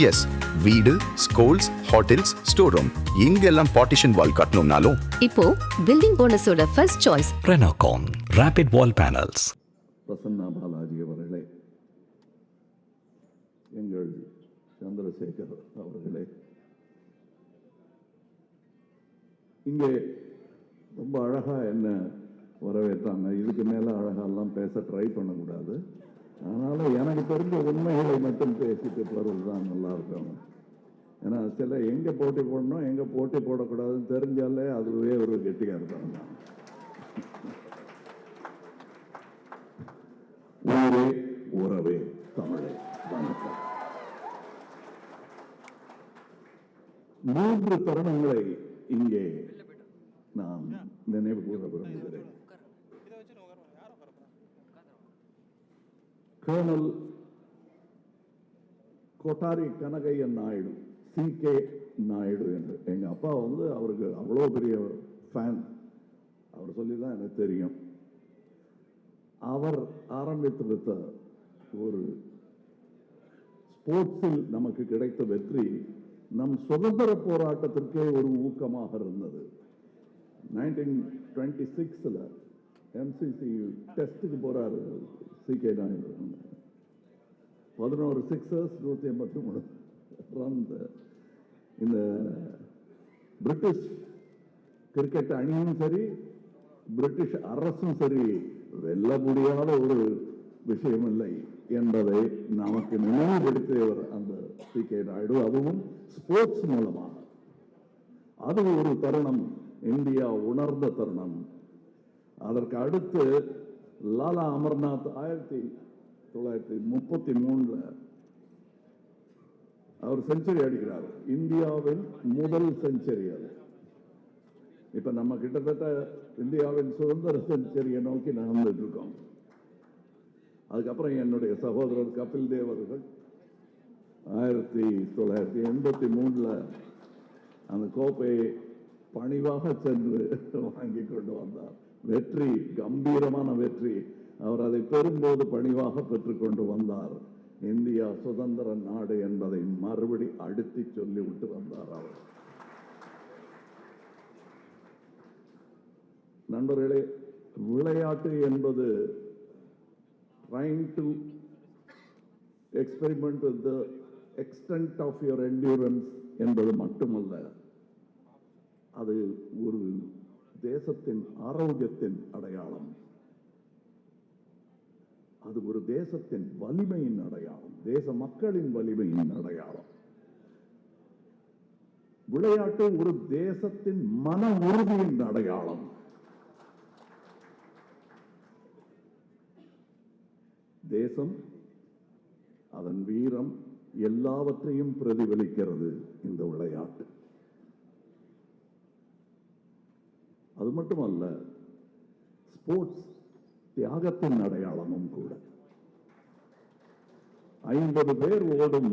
S, வீடு, schools, hotels, store room இங்கெல்லாம் partition wall கட்டணும்னாலும் இப்போ பில்டிங் போனஸோட first choice Renocon Rapid Wall Panels. Prasanna Balaji அவர்களே, எங்கள் சந்திரசேகர் அவர்களே, இங்கே ரொம்ப அழகாக என்ன வரவேற்றாங்க. இதுக்கு மேலே அழகாலாம் பேச ட்ரை பண்ணக்கூடாது. அதனால் எனக்கு தெரிஞ்ச உண்மைகளை மட்டும் பேசிட்டு போகிறது தான் நல்லா இருக்கும். ஏன்னா சில எங்கே போட்டி போடணும் எங்கே போட்டி போடக்கூடாதுன்னு தெரிஞ்சாலே அதுவே ஒரு கெட்டிக்காரத்தான் தான். ஊரே உறவே தமிழே வணக்கம். 3 தருணங்களை இங்கே நான் நினைவு கூற விரும்புகிறேன். கர்னல் கொட்டாரி கனகையன் நாயுடு, CK நாயுடு என்று எங்கள் அப்பா அவருக்கு அவ்வளோ பெரிய ஃபேன். அவர் சொல்லி தான் எனக்கு தெரியும். அவர் ஆரம்பித்து வைத்த ஒரு ஸ்போர்ட்ஸில் நமக்கு கிடைத்த வெற்றி நம் சுதந்திர போராட்டத்திற்கே ஒரு ஊக்கமாக இருந்தது. 1926 MCC டெஸ்ட்டுக்கு போறாரு CK நாயுடு. 11 sixers, 183 runs. இந்த பிரிட்டிஷ் கிரிக்கெட் அணியும் சரி, பிரிட்டிஷ் அரசும் சரி, வெல்ல முடியாத ஒரு விஷயம் இல்லை என்பதை நமக்கு நினைவுபடுத்தியவர் அந்த CK நாயுடு. அதுவும் ஸ்போர்ட்ஸ் மூலமாக. அது ஒரு தருணம், இந்தியா உணர்ந்த தருணம். அதற்கு அடுத்து லாலா அமர்நாத் 1933 அவர் செஞ்சுரி அடிக்கிறார். இந்தியாவின் முதல் செஞ்சுரி அது. இப்ப நம்ம கிட்டத்தட்ட இந்தியாவின் சுதந்திர செஞ்சுரியை நோக்கி நடந்துட்டு இருக்கோம். அதுக்கப்புறம் என்னுடைய சகோதரர் கபில் தேவ் அவர்கள் 1983 அந்த கோப்பையை பணிவாக சென்று வாங்கி கொண்டு வந்தார். வெற்றி, கம்பீரமான வெற்றி. அவர் அதை பெறும்போது பணிவாக பெற்றுக்கொண்டு வந்தார். இந்தியா சுதந்திர நாடு என்பதை மறுபடி அழுத்தி சொல்லி விட்டு வந்தார் அவர். நண்பர்களே, விளையாட்டு என்பது trying to experiment with the extent of your endurance என்பது மட்டுமல்ல, அது ஒரு தேசத்தின் ஆரோக்கியத்தின் அடையாளம். அது ஒரு தேசத்தின் வலிமையின் அடையாளம், தேச மக்களின் வலிமையின் அடையாளம். விளையாட்டு ஒரு தேசத்தின் மன உறுதியின் அடையாளம். தேசம், அதன் வீரம் எல்லாவற்றையும் பிரதிபலிக்கிறது இந்த விளையாட்டு. அது மட்டுமல்ல, ஸ்போர்ட்ஸ் தியாகத்தின் அடையாளமும் கூட. 50 பேர் ஓடும்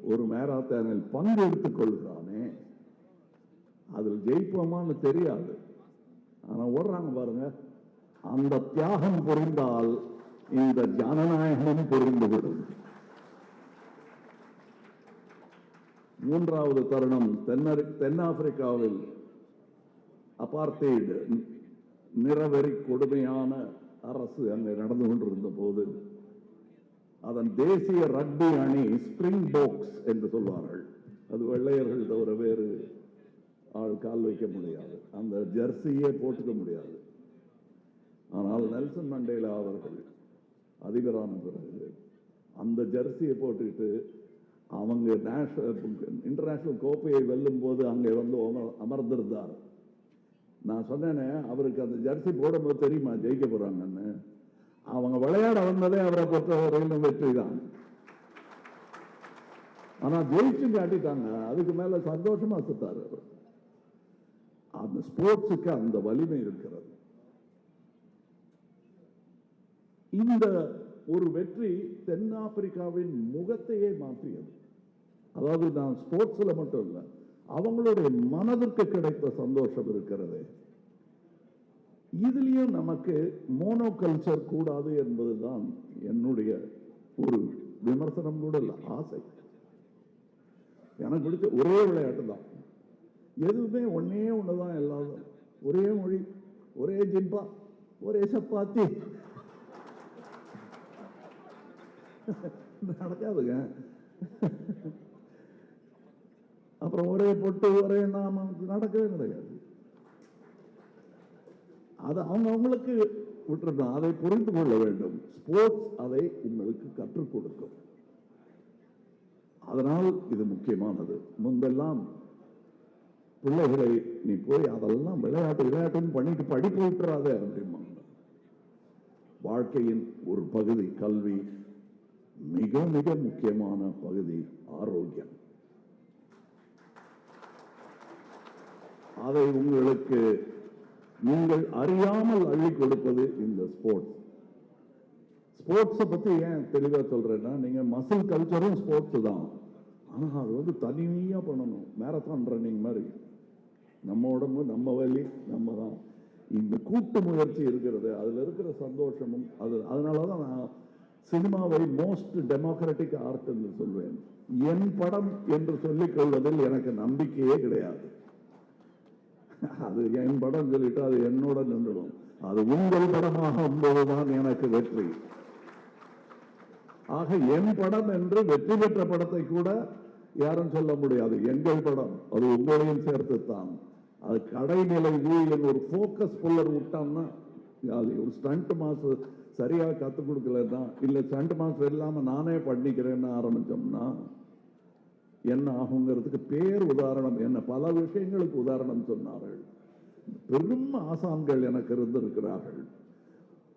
ஒரு மேராத்தானில் பங்கெடுத்துக் கொள்கிறானே, அதில் ஜெயிப்போமான்னு தெரியாது. ஆனா ஓடுறாங்க பாருங்க, அந்த தியாகம் புரிந்தால் இந்த ஜனநாயகம் புரிந்துவிடும். 3வது தருணம், தென்னாப்பிரிக்காவில் அபார்த்தைடு நிறவெறி கொடுமையான அரசு அங்கே நடந்து கொண்டிருந்த போது அதன் தேசிய ரக்பி அணி ஸ்பிரிங் போக்ஸ் என்று சொல்வார்கள். அது வெள்ளையர்கள் தவிர வேறு ஆள் கால் வைக்க முடியாது, அந்த ஜெர்சியே போட்டுக்க முடியாது. ஆனால் நெல்சன் மண்டேலா அவர்கள் அதிபரான பிறகு அந்த ஜெர்சியை போட்டுக்கிட்டு அவங்க இன்டர்நேஷனல் கோப்பையை வெல்லும் போது அங்கே அமர்ந்திருந்தார். நான் சொன்னேனே, அவருக்கு அந்த ஜெர்சி போடும்போது தெரியுமா ஜெயிக்க போறாங்கன்னு. அவங்க விளையாட வந்ததே அவரை பொறுத்தவரையிலும் வெற்றி தான். ஆனா ஜெயிச்சு காட்டிட்டாங்க, அதுக்கு மேல சந்தோஷமா சுத்தாரு அவர். அந்த ஸ்போர்ட்ஸுக்கு அந்த வலிமை இருக்கிறது. இந்த ஒரு வெற்றி தென்னாப்பிரிக்காவின் முகத்தையே மாற்றியது. அதாவது நான் ஸ்போர்ட்ஸ்ல மட்டும் இல்ல, அவங்களுடைய மனதிற்கு கிடைத்த சந்தோஷம் இருக்கிறது. இதுலயும் நமக்கு மோனோ கல்ச்சர் கூடாது என்பதுதான் என்னுடைய ஒரு விமர்சனம் கூட இல்ல, ஆசை. எனக்கு பிடிச்ச ஒரே விளையாட்டு தான். எதுவுமே ஒன்னே ஒண்ணுதான் எல்லாரும். ஒரே மொழி, ஒரே ஜிம்பா, ஒரே சப்பாத்தி. நடக்காதுங்க. அப்புறம் ஒரே பொட்டு, ஒரே நாமம், நடக்கவே கிடையாது. அது அவங்களுக்கு விட்டுருந்தோம். அதை புரிந்து கொள்ள வேண்டும். ஸ்போர்ட்ஸ் அதை உங்களுக்கு கற்றுக் கொடுக்கும். அதனால் இது முக்கியமானது. முன்பெல்லாம் பிள்ளைகளை நீ போய் அதெல்லாம் விளையாட்டுன்னு பண்ணிட்டு படிப்பு விட்டுறாத அப்படிம்பாங்க. வாழ்க்கையின் ஒரு பகுதி கல்வி, மிக மிக முக்கியமான பகுதி ஆரோக்கியம். அதை உங்களுக்கு நீங்கள் அறியாமல் அள்ளி கொடுப்பது இந்த ஸ்போர்ட்ஸ். ஸ்போர்ட்ஸை பத்தி ஏன் தெளிவா சொல்றேன்னா, நீங்க மசில் கல்ச்சரும் ஸ்போர்ட்ஸ் தான். ஆனா அது வந்து தனிமையா பண்ணணும். மேரத்தான் ரன்னிங் மாதிரி நம்ம உடம்பு, நம்ம வலி, நம்ம தான். இந்த கூட்டு முயற்சி இருக்கிறது, அதுல இருக்கிற சந்தோஷமும் அது. அதனாலதான் நான் சினிமாவை மோஸ்ட் டெமோக்ராட்டிக் ஆர்ட் என்று சொல்வேன். என் படம் என்று சொல்லிக் கொள்வதில் எனக்கு நம்பிக்கையே கிடையாது. அது என் படம் சொல்லிட்டு அது என்னோட நின்றுடும். அது உங்கள் படமாக போதுதான் எனக்கு வெற்றி. ஆக என் படம் என்று வெற்றி பெற்ற படத்தை கூட யாரும் சொல்ல முடியாது. எங்கள் படம், அது உங்களையும் சேர்த்துத்தான். அது கடைநிலை ஊழியன் ஒரு போக்கஸ் புல்லர் விட்டான்னா, ஒரு ஸ்டண்ட் மாஸ்டர் சரியா கத்துக் கொடுக்கலன்னா, இல்ல ஸ்டண்ட் மாஸ்டர் இல்லாம நானே பண்ணிக்கிறேன்னு ஆரம்பிச்சோம்னா என்ன ஆகுங்கிறதுக்கு பேர் உதாரணம். என்ன பல விஷயங்களுக்கு உதாரணம் சொன்னார்கள். பெரும் ஆசான்கள் எனக்கு இருந்திருக்கிறார்கள்.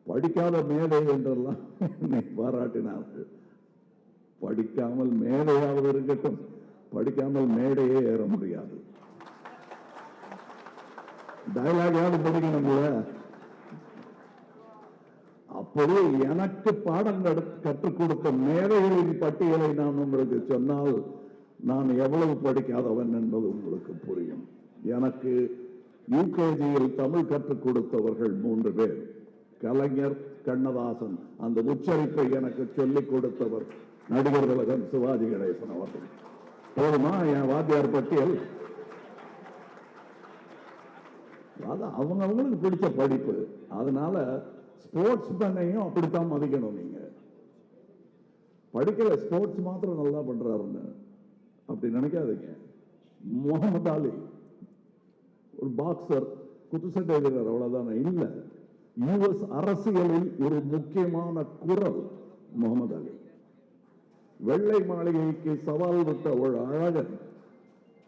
படிக்காத மேதை என்றெல்லாம் என்னை பாராட்டினார்கள். படிக்காமல் மேதையாவது இருக்கட்டும், படிக்காமல் மேடையே ஏற முடியாது. டயலாகாவது படிக்கணும்ல. அப்போது எனக்கு பாடம் கற்றுக் கொடுத்த மேதைகளின் பட்டியலை நான் உங்களுக்கு சொன்னால் நான் எவ்வளவு படிக்காதவன் என்பது உங்களுக்கு புரியும். எனக்கு யூகேஜியில் தமிழ் கற்றுக் கொடுத்தவர்கள் 3 பேர். கலைஞர், கண்ணதாசன். அந்த உச்சரிப்பை எனக்கு சொல்லிக் கொடுத்தவர் நடிகர் திலகம் சிவாஜி கணேசன் அவர்கள். போதுமா என் வாத்தியார் பட்டியல்? அவங்களுக்கு பிடிச்ச படிப்பு. அதனால ஸ்போர்ட்ஸ் மேனையும் அப்படித்தான் மதிக்கணும். நீங்க படிக்கிற ஸ்போர்ட்ஸ் மாத்திரம் நல்லா பண்றாருன்னு அப்படி நினைக்காதீங்க. முகமது அலி ஒரு பாக்ஸர், குத்துச்சண்டை வீரர், அவ்வளவுதானே இல்ல. யுஎஸ் அரசியலில் ஒரு முக்கியமான குரல் முகமது அலி. வெள்ளை மாளிகைக்கு சவால் விட்ட ஒரு அழகன்,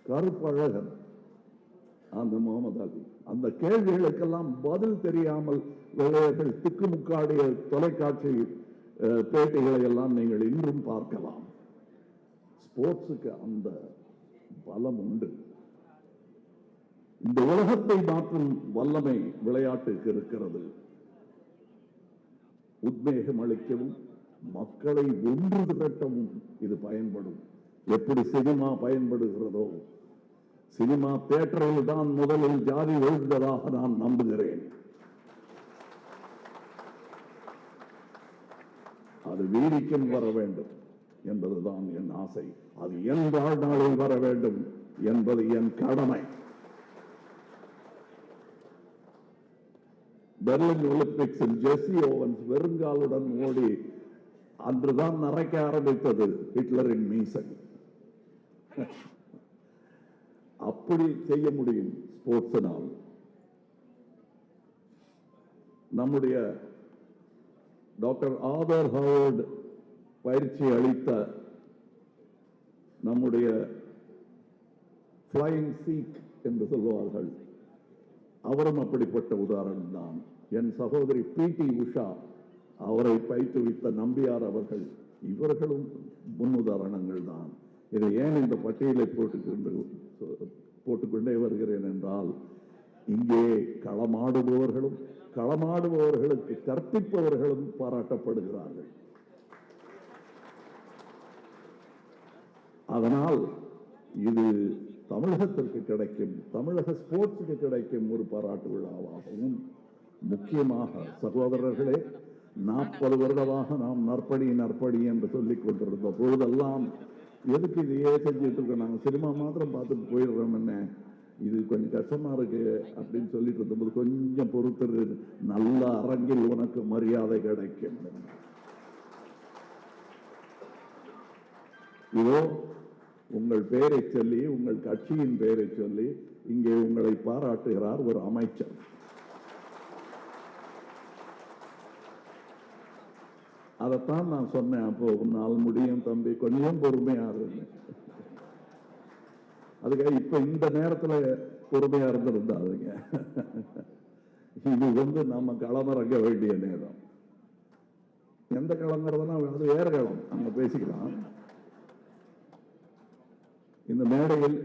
கருப்பழகன் அந்த முகமது அலி. அந்த கேள்விகளுக்கெல்லாம் பதில் தெரியாமல் வெள்ளையர்கள் திக்குமுக்காடிய தொலைக்காட்சி பேட்டிகளை எல்லாம் நீங்கள் இன்றும் பார்க்கலாம். ஸ்போர்ட்ஸுக்கு அந்த பலம் உண்டு. இந்த உலகத்தை மாற்றும் வல்லமை விளையாட்டுக்கு இருக்கிறது. உத்வேகம் அளிக்கவும் மக்களை ஒன்று திரட்டவும் இது பயன்படும். எப்படி சினிமா பயன்படுகிறதோ, சினிமா தியேட்டரில் தான் முதலில் ஜாதி ஒழிந்ததாக நான் நம்புகிறேன். அது வீதிக்கும் வர வேண்டும் என்பதுதான் என் ஆசை. அது என் வாழ்நாளில் வர வேண்டும் என்பது என் கடமை. பெர்லின் ஒலிம்பிக்ஸில் ஜெஸ்ஸி ஓவன்ஸ் வெறுங்காலுடன் ஓடி அன்றுதான் நரைக்க ஆரம்பித்தது ஹிட்லரின் மீசை. அப்படி செய்ய முடியும் ஸ்போர்ட்ஸினால். நம்முடைய டாக்டர் ஆதர் ஹவர்ட் பயிற்சி அளித்த நம்முடைய ஃப்ளையிங் சீக் என்று சொல்வார்கள், அவரும் அப்படிப்பட்ட உதாரணம் தான். என் சகோதரி பிடி உஷா, அவரை பயிற்றுவித்த நம்பியார் அவர்கள், இவர்களும் முன்னுதாரணங்கள் தான். இதை ஏன் இந்த பட்டியலை போட்டுக்கொண்டே வருகிறேன் என்றால், இங்கே களமாடுபவர்களும் களமாடுபவர்களுக்கு கற்பிப்பவர்களும் பாராட்டப்படுகிறார்கள். அதனால் இது தமிழகத்திற்கு கிடைக்கும், தமிழக ஸ்போர்ட்ஸுக்கு கிடைக்கும் ஒரு பாராட்டு விழாவாகவும், முக்கியமாக சகோதரர்களே, 40 வருடமாக நாம் நற்பணி நற்பணி என்று சொல்லிக் கொண்டிருந்த பொழுதெல்லாம் எதுக்கு இதையே செஞ்சுட்டு இருக்கோம், நாங்கள் சினிமா மாத்திரம் பார்த்துட்டு போயிடுறோம், என்ன இது கொஞ்சம் கஷ்டமா இருக்கு அப்படின்னு சொல்லிட்டு இருந்தபோது கொஞ்சம் பொறுத்தரு, நல்ல அரங்கில் உனக்கு மரியாதை கிடைக்கும். இதோ உங்கள் பெயரை சொல்லி, உங்கள் கட்சியின் பெயரை சொல்லி இங்கே உங்களை பாராட்டுகிறார் ஒரு அமைச்சர். அதைத்தான் நான் சொன்னேன். அப்போ உன்னால் முடியும் தம்பி, கொஞ்சம் பொறுமையா இருங்க. அதுக்காக இப்ப இந்த நேரத்துல பொறுமையா இருந்திருந்தாருங்க. இது நம்ம களமிறங்க வேண்டிய நேரம். எந்த களங்கிறதுனா அது வேற களம், அங்க பேசிக்கலாம். இந்த மேடையில்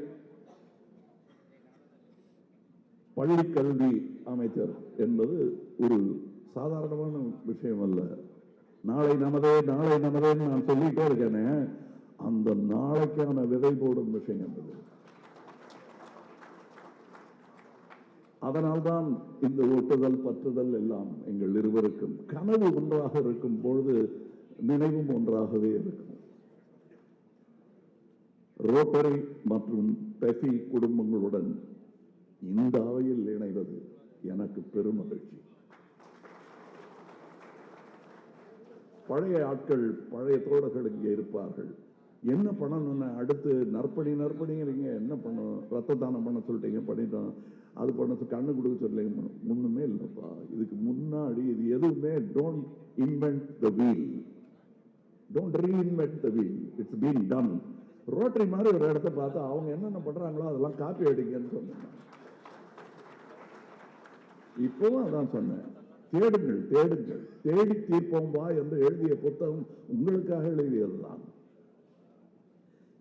பள்ளிக்கல்வி அமைச்சர் என்பது ஒரு சாதாரணமான விஷயம் அல்ல. நாளை நமதே நாளை நமதேன்னு நான் சொல்லிட்டே இருக்கேனே, அந்த நாளைக்கான விதை போடும் விஷயம் என்பது. அதனால்தான் இந்த ஒட்டுதல் பற்றுதல் எல்லாம் எங்கள் இருவருக்கும் கனவு ஒன்றாக இருக்கும் பொழுது நினைவும் ஒன்றாகவே இருக்கும். ரோட்டரி மற்றும் பெஃபி குடும்பங்களுடன் இந்த அவையில் இணைவது எனக்கு பெருமகிழ்ச்சி. பழைய ஆட்கள், பழைய தோழர்கள் இங்கே இருப்பார்கள். என்ன பண்ணணும்னு அடுத்து நற்பணிங்கிறீங்க, என்ன பண்ணணும், ரத்த தானம் பண்ண சொல்லிட்டீங்க, பண்ணிட்டோம், அது பண்ண கண்ணு கொடுக்க சொல்லிங்க, ஒண்ணுமே இல்லைப்பா. இதுக்கு முன்னாடி இது எதுவுமே don't invent the wheel, don't reinvent the wheel, it's been done. Rotary மாதிரி ஒரு இடத்த பார்த்து அவங்க என்னென்ன பண்றாங்களோ அதெல்லாம் காப்பி அடிங்கன்னு சொன்னாங்க. இப்பவும் அதான் சொன்னேன், தேடுங்கள் தேடுங்கள், தேடி தீர்ப்போம் வா என்று எழுதிய புத்தகம் உங்களுக்காக எழுதியதுதான்.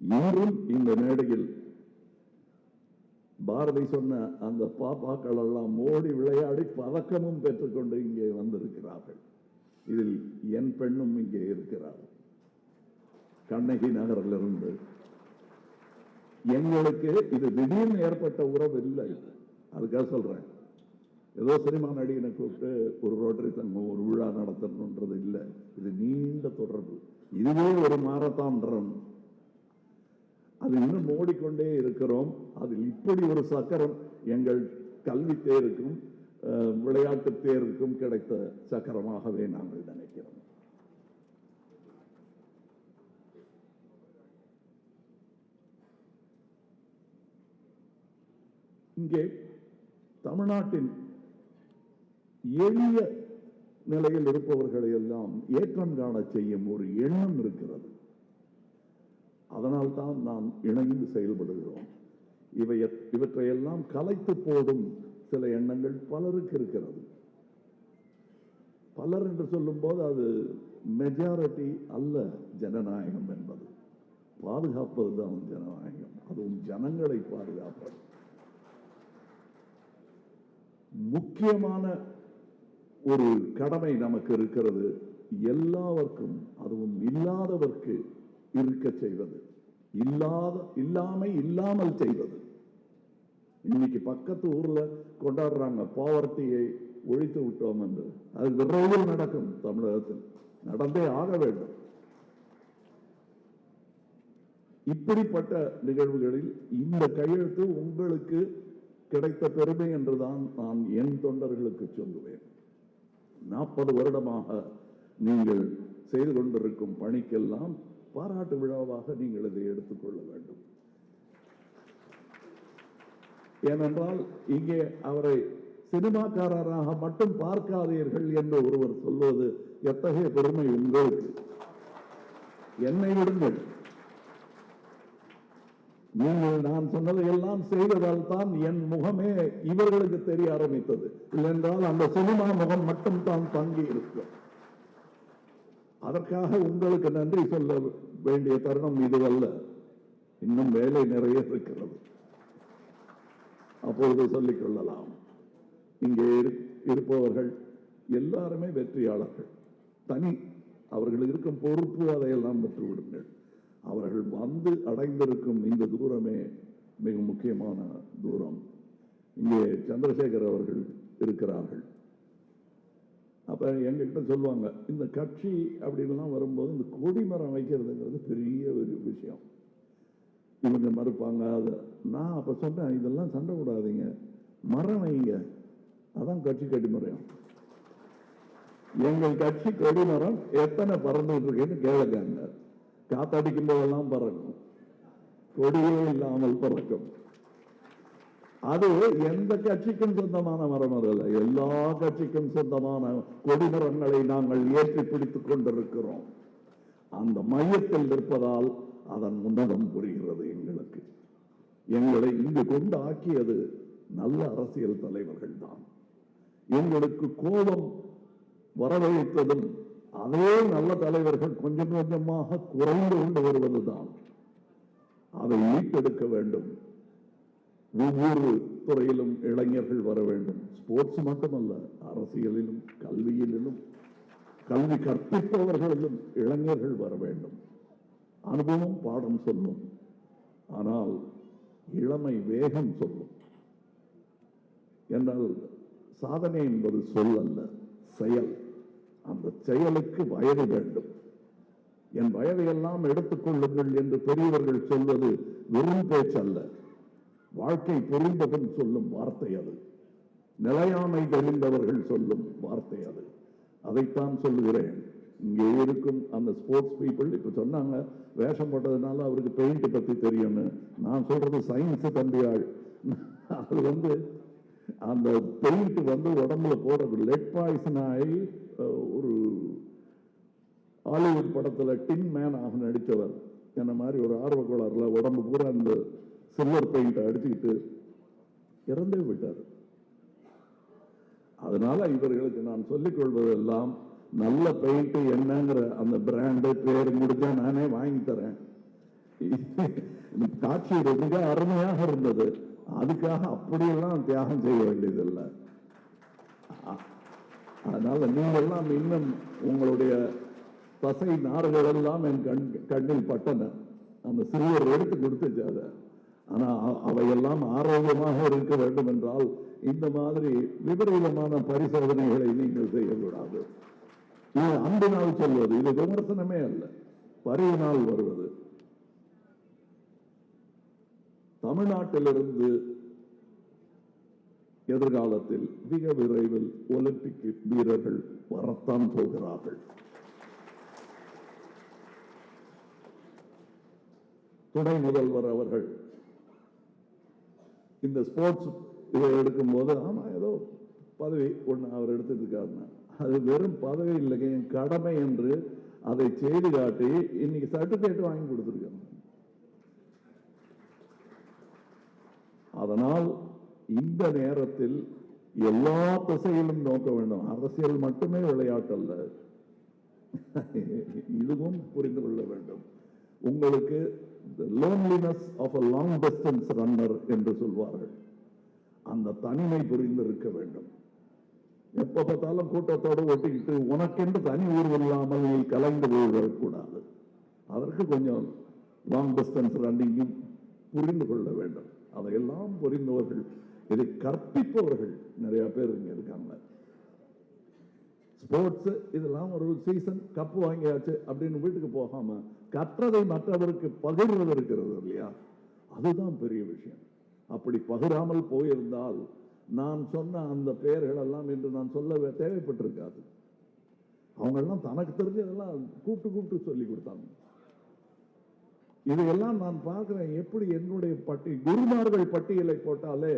இன்றும் இந்த மேடையில் பாரதி சொன்ன அந்த பாப்பாக்கள் எல்லாம் ஓடி விளையாடி பதக்கமும் பெற்றுக்கொண்டு இங்கே வந்திருக்கிறார்கள். இதில் என் பெண்ணும் இங்கே இருக்கிறார், கண்ணகி நகரிலிருந்து. எங்களுக்கு இது திடீர்னு ஏற்பட்ட உறவு இல்லை, அதுக்காக சொல்றேன். ஏதோ சினிமா நடிகனை கூப்பிட்டு ஒரு ரோட்டரி சங்கம் ஒரு விழா நடத்தணுன்றது இல்லை, இது நீண்ட தொடர்பு. இதுவே ஒரு மாரத்தான் ரன், அது இன்னும் ஓடிக்கொண்டே இருக்கிறோம். அதில் இப்படி ஒரு சக்கரம் எங்கள் கல்வி தேருக்கும் விளையாட்டு தேருக்கும் கிடைத்த சக்கரமாகவே நாங்கள் நினைக்கிறோம். இங்கே தமிழ்நாட்டின் எளிய நிலையில் இருப்பவர்களை எல்லாம் ஏற்றம் காண செய்யும் ஒரு எண்ணம் இருக்கிறது. அதனால்தான் நாம் இணைந்து செயல்படுகிறோம். இவற்றையெல்லாம் கலைத்து போடும் சில எண்ணங்கள் பலருக்கு இருக்கிறது. பலர் என்று சொல்லும் போது அது மெஜாரிட்டி அல்ல. ஜனநாயகம் என்பது பாதுகாப்பதுதான் ஜனநாயகம், அதுவும் ஜனங்களை பாதுகாப்பது. முக்கியமான ஒரு கடமை நமக்கு இருக்கிறது, எல்லாருக்கும், அதுவும் இல்லாதவர்க்கு இருக்க செய்வது, இல்லாமை இல்லாமல் செய்வது. இன்னைக்கு பக்கத்து ஊர்ல கொண்டாடுறாங்க பாவர்ட்டியை ஒழித்து விட்டோம் என்று. அது விரைவில் நடக்கும், தமிழகத்தில் நடந்தே ஆக வேண்டும். இப்படிப்பட்ட நிகழ்வுகளில் இந்த கையெழுத்து உங்களுக்கு கிடைத்த பெருமை என்றுதான் நான் என் தொண்டர்களுக்கு சொல்லுவேன். 40 வருடமாக நீங்கள் செய்து கொண்டிருக்கும் பணிக்கெல்லாம் பாராட்டு விழாவாக நீங்கள் இதை எடுத்துக்கொள்ள வேண்டும். ஏனென்றால் இங்கே அவரை சினிமாக்காரராக மட்டும் பார்க்காதீர்கள் என்று ஒருவர் சொல்வது எத்தகைய பெருமை உங்களுக்கு. என்னை விடுங்கள், நீங்கள் நான் சொன்னதை எல்லாம் செய்ததால் தான் என் முகமே இவர்களுக்கு தெரிய ஆரம்பித்தது. இல்லைன்றால் அந்த சினிமா முகம் மட்டும் தான் தங்கி இருக்கும். அதற்காக உங்களுக்கு நன்றி சொல்ல வேண்டிய தருணம் இதுவல்ல, இன்னும் வேலை நிறைய இருக்கிறது, அப்பொழுது சொல்லிக் கொள்ளலாம். இங்கே இருப்பவர்கள் எல்லாருமே வெற்றியாளர்கள். தனி அவர்கள் இருக்கும் பொறுப்பு அதையெல்லாம் பெற்று விடுங்கள். அவர்கள் வந்து அடைந்திருக்கும் இந்த தூரமே மிக முக்கியமான தூரம். இங்கே சந்திரசேகர் அவர்கள் இருக்கிறார்கள். அப்ப எங்ககிட்ட சொல்லுவாங்க, இந்த கட்சி அப்படின்லாம் வரும்போது இந்த கொடிமரம் வைக்கிறதுங்கிறது பெரிய ஒரு விஷயம். இவங்க மறுப்பாங்க. அது நான் அப்ப சொன்னேன், இதெல்லாம் சண்டை விடாதீங்க, மரம் வைங்க, அதான் கட்சி கட்டிமரம். எங்கள் கட்சி கொடிமரம் எத்தனை பறந்துட்டு இருக்குன்னு கேளுங்க. காத்தடிக்கும் போதெல்லாம் பறக்கும், கொடியே இல்லாமல் பறக்கும். அது எந்த கட்சிக்கும் சொந்தமான மரம் அல்ல, எல்லா கட்சிக்கும் சொந்தமான கொடிமரங்களை நாங்கள் ஏற்றி பிடித்துக் கொண்டிருக்கிறோம். அந்த மையத்தில் இருப்பதால் அதன் உன்னதம் புரிகிறது எங்களுக்கு. எங்களை இங்கு கொண்டு ஆக்கியது நல்ல அரசியல் தலைவர்கள் தான். எங்களுக்கு கோபம் வரவழைத்ததும் அதே நல்ல தலைவர்கள் கொஞ்சம் கொஞ்சமாக குறைந்து கொண்டு வருவதுதான். அதை மீட்டெடுக்க வேண்டும். ஒவ்வொரு துறையிலும் இளைஞர்கள் வர வேண்டும். ஸ்போர்ட்ஸ் மட்டுமல்ல, அரசியலிலும் கல்வியிலும் கல்வி கற்பிப்பவர்களிலும் இளைஞர்கள் வர வேண்டும். அனுபவம் பாடம் சொல்லும், ஆனால் இளமை வேகம் சொல்லும். என்றால் சாதனை என்பது சொல் அல்ல, செயல். அந்த செயலுக்கு வயது வேண்டும். என் வயதை எல்லாம் எடுத்துக் கொள்ளுங்கள் என்று பெரியவர்கள் சொல்வது வெறும் பேச்சல்ல, வாழ்க்கை புரிந்தவன் சொல்லும் வார்த்தை அது. நிலையாமை தெரிந்தவர்கள் சொல்லும் வார்த்தை அது. அதைத்தான் சொல்லுகிறேன். இங்கே இருக்கும் அந்த ஸ்போர்ட்ஸ் பீப்புள் இப்ப சொன்னாங்க, வேஷம் போட்டதுனால அவருக்கு பெயிண்ட் பத்தி தெரியும்னு. நான் சொல்றது சயின்ஸ் தம்பியாள். அது அந்த பெயிண்ட் உடம்புல போடுறது லெட் பாய்சன் ஆகி ஒரு ஹாலிவுட் படத்துல டின் மேன் ஆக நடித்தவர் என்ன மாதிரி ஒரு ஆர்வக்கோளாறுல உடம்பு பூரா அந்த சில்வர் பெயிண்ட் அடிச்சுக்கிட்டு இறந்தே விட்டார். அதனால இவர்களுக்கு நான் சொல்லிக் கொள்வதெல்லாம், நல்ல பெயிண்ட் என்னங்கிற அந்த பிராண்டு பேர் முடிஞ்சா நானே வாங்கி தரேன். காட்சி மிக அருமையாக இருந்தது. அதுக்காக அப்படியெல்லாம் தியாகம் செய்ய வேண்டியதில்லை. அதனால நீங்கள்லாம் இன்னும் உங்களுடைய தசை நார்கள் எல்லாம் என் கண்ணில் பட்டன. அந்த சிறுவர் எடுத்து கொடுத்துச்சாத. ஆனா அவையெல்லாம் ஆரோக்கியமாக இருக்க வேண்டும் என்றால் இந்த மாதிரி விபரீதமான பரிசோதனைகளை நீங்கள் செய்யக்கூடாது. இது அன்பினால் சொல்வது, இது விமர்சனமே அல்ல, பரிவினால் வருவது. தமிழ்நாட்டிலிருந்து எதிர்காலத்தில் மிக விரைவில் ஒலிம்பிக் வீரர்கள் வரத்தான் போகிறார்கள். துணை முதல்வர் அவர்கள் இந்த ஸ்போர்ட்ஸ் இதை எடுக்கும் போது, ஆமா ஏதோ பதவி ஒண்ணு அவர் எடுத்துட்டு இருக்காருன்னா, அது வெறும் பதவி இல்லைங்க, என் கடமை என்று அதை செய்து காட்டி இன்னைக்கு சர்டிபிகேட் வாங்கி கொடுத்திருக்காங்க. அதனால் இந்த நேரத்தில் எல்லா திசையிலும் நோக்க வேண்டும். அரசியல் மட்டுமே விளையாட்டல்ல, இதுவும் புரிந்து கொள்ள வேண்டும். உங்களுக்கு loneliness of a long distance runner என்று சொல்வார்கள். அந்த தனிமை புரிந்திருக்க வேண்டும். எப்ப பார்த்தாலும் கூட்டத்தோடு ஒட்டிக்கிட்டு உனக்கென்று தனி ஊர் இல்லாமல் நீ கலந்து போய்விடக்கூடாது. அதற்கு கொஞ்சம் லாங் டிஸ்டன்ஸ் ரன்னிங்கும் புரிந்து கொள்ள வேண்டும். அதையெல்லாம் புரிந்தவர்கள், இதை கற்பிப்பவர்கள் நிறைய பேர் இங்க இருக்காங்க. ஸ்போர்ட்ஸ் இதெல்லாம் ஒரு சீசன் கப்பு வாங்கியாச்சு அப்படின்னு வீட்டுக்கு போகாம கற்றதை மற்றவருக்கு பகிர்வது இருக்கிறது இல்லையா, அதுதான் பெரிய விஷயம். அப்படி பகிராமல் போயிருந்தால் நான் சொன்ன அந்த பெயர்கள் எல்லாம் என்று நான் சொல்ல தேவைப்பட்டிருக்காது. அவங்க எல்லாம் தனக்கு தெரிஞ்சதெல்லாம் கூப்பிட்டு சொல்லி கொடுத்தாங்க. இதையெல்லாம் நான் பார்க்கிறேன். எப்படி என்னுடைய குருமார்கள் பட்டியலை போட்டாலே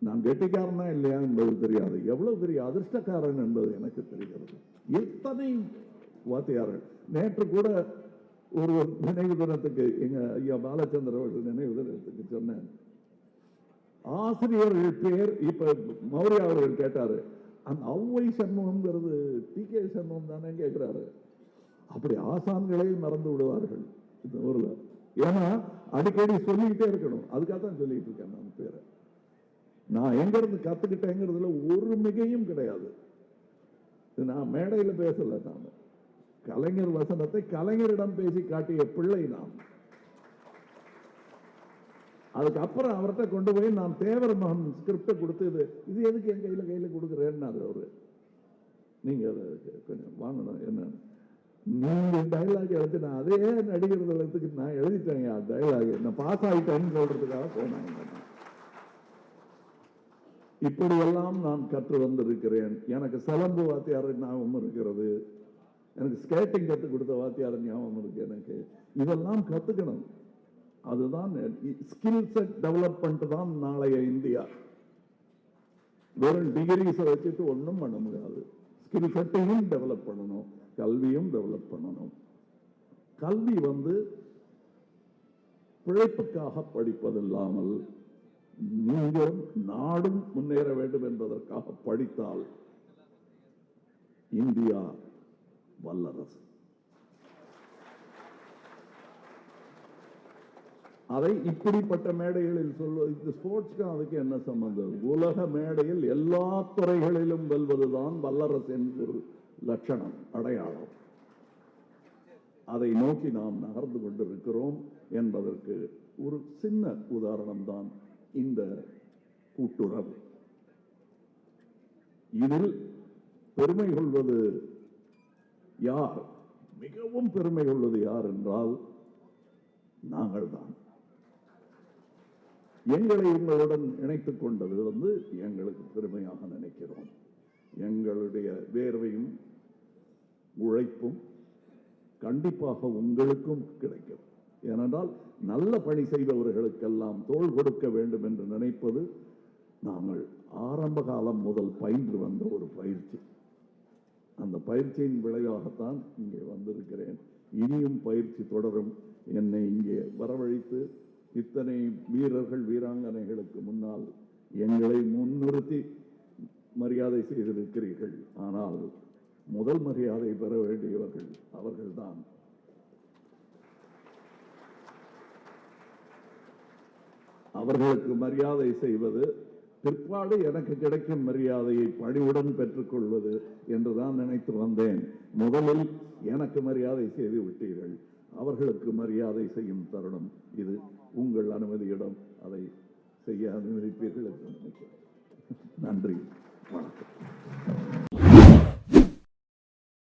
நான் கெட்டிக்காரனா இல்லையா என்பது தெரியாது, எவ்வளவு பெரிய அதிர்ஷ்டக்காரன் என்பது எனக்கு தெரிகிறது. எத்தனை வாத்தியார்கள். நேற்று கூட ஒரு நினைவு தினத்துக்கு எங்க ஐயா பாலச்சந்திர அவர்கள் நினைவு தினத்துக்கு சொன்னேன். ஆசிரியர்கள் பேர் இப்ப மௌரியா அவர்கள் கேட்டாரு, அந்த ஔவை சண்முகம்ங்கிறது டி.கே. சண்முகம் தானே கேட்கிறாரு. அப்படி ஆசான்களே மறந்து விடுவார்கள் இந்த ஊர்ல. ஏன்னா அடிக்கடி சொல்லிக்கிட்டே இருக்கணும். அதுக்காக தான் சொல்லிட்டு இருக்கேன் நான் பேரை. நான் எங்க இருந்து கத்துக்கிட்டேங்கிறதுல ஒரு மிகையும் கிடையாது. நான் மேடையில பேசல, நான் கலைஞர் வசனத்தை கலைஞரிடம் பேசி காட்டிய பிள்ளை நான். அதுக்கப்புறம் அவர்கிட்ட கொண்டு போய் நான் தேவர் மகன் ஸ்கிரிப்டை கொடுத்து இது எதுக்கு என் கையில கொடுக்குறேன்னு அவரு, நீங்க அதை கொஞ்சம் வாங்கணும் என்ன நீங்க டைலாக் எழுதின அதே நடிகர் தளத்துக்கு நான் எழுதிட்டேங்க டைலாக், நான் பாஸ் ஆகிட்டேன்னு சொல்றதுக்காக போனாங்க. இப்படியெல்லாம் நான் கற்று வந்திருக்கிறேன். எனக்கு சிலம்பு வாத்தியார் ஞாபகம் இருக்கிறது, எனக்கு ஸ்கேட்டிங் கற்றுக் கொடுத்த வாத்தியார் ஞாபகம் இருக்கு. எனக்கு இதெல்லாம் கத்துக்கணும். அதுதான் ஸ்கில் செட் டெவலப்மெண்ட் தான் நாளைய இந்தியா. வெறும் டிகிரிஸை வச்சுட்டு ஒன்றும் பண்ண முடியாது. ஸ்கில் செட்டையும் டெவலப் பண்ணணும், கல்வியும் டெவலப் பண்ணணும். கல்வி பிழைப்புக்காக படிப்பதில்லாமல் நீங்கள் நாடும் முன்னேற வேண்டும் என்பதற்காக படித்தால் இந்தியா வல்லரசு. அதை இப்படிப்பட்ட மேடைகளில் சொல்வது, இந்த ஸ்போர்ட்ஸ்க்கு அதுக்கு என்ன சம்பந்தம்? உலக மேடையில் எல்லா துறைகளிலும் வெல்வதுதான் வல்லரசின் ஒரு லட்சணம், அடையாளம். அதை நோக்கி நாம் நகர்ந்து கொண்டிருக்கிறோம் என்பதற்கு ஒரு சின்ன உதாரணம் தான் இந்த கூட்டுறவு. இதில் பெருமை கொள்வது யார்? மிகவும் பெருமை கொள்வது யார் என்றால் நாங்கள் தான். எங்களை உங்களுடன் இணைத்துக் கொண்டது எங்களுக்கு பெருமையாக நினைக்கிறோம். எங்களுடைய வேர்வையும் உழைப்பும் கண்டிப்பாக உங்களுக்கும் கிடைக்கும். ஏனென்றால் நல்ல பணி செய்பவர்களுக்கெல்லாம் தோள் கொடுக்க வேண்டும் என்று நினைப்பது நாங்கள் ஆரம்ப காலம் முதல் பயின்று வந்த ஒரு பயிற்சி. அந்த பயிற்சியின் விளைவாகத்தான் இங்கே வந்திருக்கிறேன். இனியும் பயிற்சி தொடரும். என்னை இங்கே வரவழைத்து இத்தனை வீரர்கள் வீராங்கனைகளுக்கு முன்னால் எங்களை முன்னிறுத்தி மரியாதை செய்திருக்கிறீர்கள். ஆனால் முதல் மரியாதை பெற வேண்டியவர்கள் அவர்கள்தான். அவர்களுக்கு மரியாதை செய்வது, பிற்பாடு எனக்கு கிடைக்கும் மரியாதையை பணிவுடன் பெற்றுக்கொள்வது என்றுதான் நினைத்து வந்தேன். முதலில் எனக்கு மரியாதை செய்து விட்டீர்கள், அவர்களுக்கு மரியாதை செய்யும் தருணம் இது. உங்கள் அனுமதியிடம் அதை செய்ய அனுமதிப்பீர்கள் என்று நினைக்கிறேன். நன்றி, வணக்கம்.